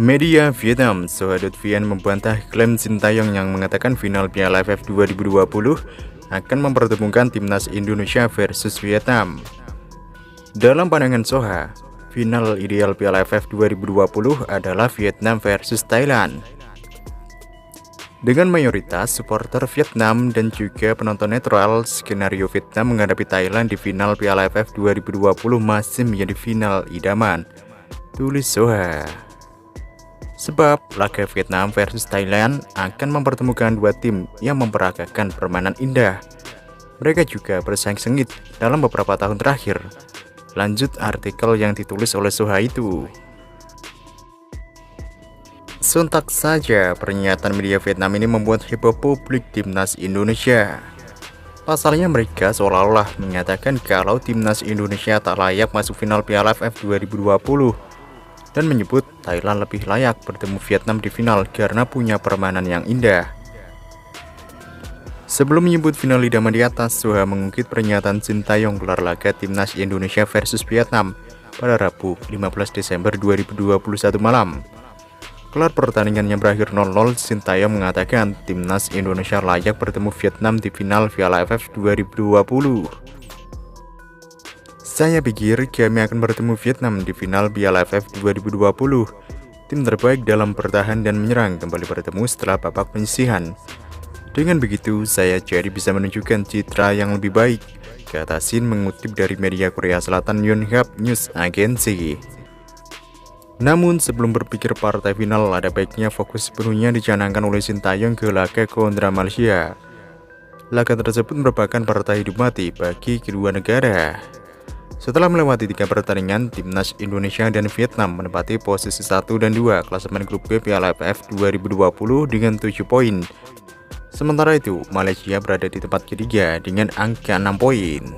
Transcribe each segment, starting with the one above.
Media Vietnam, Soha.vn membantah klaim Sintayong yang mengatakan final Piala AFF 2020 akan mempertemukan timnas Indonesia versus Vietnam. Dalam pandangan Soha, final ideal Piala AFF 2020 adalah Vietnam versus Thailand. Dengan mayoritas supporter Vietnam dan juga penonton netral, skenario Vietnam menghadapi Thailand di final Piala AFF 2020 masih menjadi final idaman, tulis Soha. Sebab laga Vietnam versus Thailand akan mempertemukan dua tim yang memperagakan permainan indah. Mereka juga bersaing sengit dalam beberapa tahun terakhir. Lanjut artikel yang ditulis oleh Soha itu. Sontak saja pernyataan media Vietnam ini membuat heboh publik timnas Indonesia. Pasalnya mereka seolah-olah mengatakan kalau timnas Indonesia tak layak masuk final Piala AFF 2020 dan menyebut Thailand lebih layak bertemu Vietnam di final karena punya permainan yang indah. Sebelum menyebut final idaman di atas, Soha mengungkit pernyataan Sintayong gelar laga timnas Indonesia versus Vietnam pada Rabu 15 Desember 2021 malam. Gelar pertandingannya berakhir 0-0, Sintayong mengatakan timnas Indonesia layak bertemu Vietnam di final Piala AFF 2020. Saya pikir kami akan bertemu Vietnam di final Piala AFF 2020. Tim terbaik dalam bertahan dan menyerang kembali bertemu setelah babak penyisihan. Dengan begitu, saya jadi bisa menunjukkan citra yang lebih baik, kata Sin mengutip dari media Korea Selatan Yonhap News Agency. Namun sebelum berpikir partai final, ada baiknya fokus sepenuhnya dicanangkan oleh Sintayong ke laga kontra Malaysia. Laga tersebut merupakan partai hidup mati bagi kedua negara. Setelah melewati 3 pertandingan, timnas Indonesia dan Vietnam menempati posisi 1 dan 2 klasemen grup B Piala AFF 2020 dengan 7 poin. Sementara itu, Malaysia berada di tempat ketiga dengan angka 6 poin.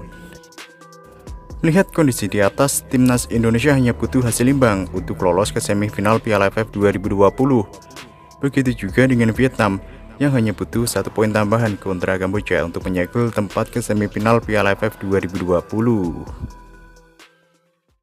Lihat kondisi di atas, timnas Indonesia hanya butuh hasil imbang untuk lolos ke semifinal Piala AFF 2020. Begitu juga dengan Vietnam yang hanya butuh 1 poin tambahan kontra Kamboja untuk menyegel tempat ke semifinal Piala AFF 2020.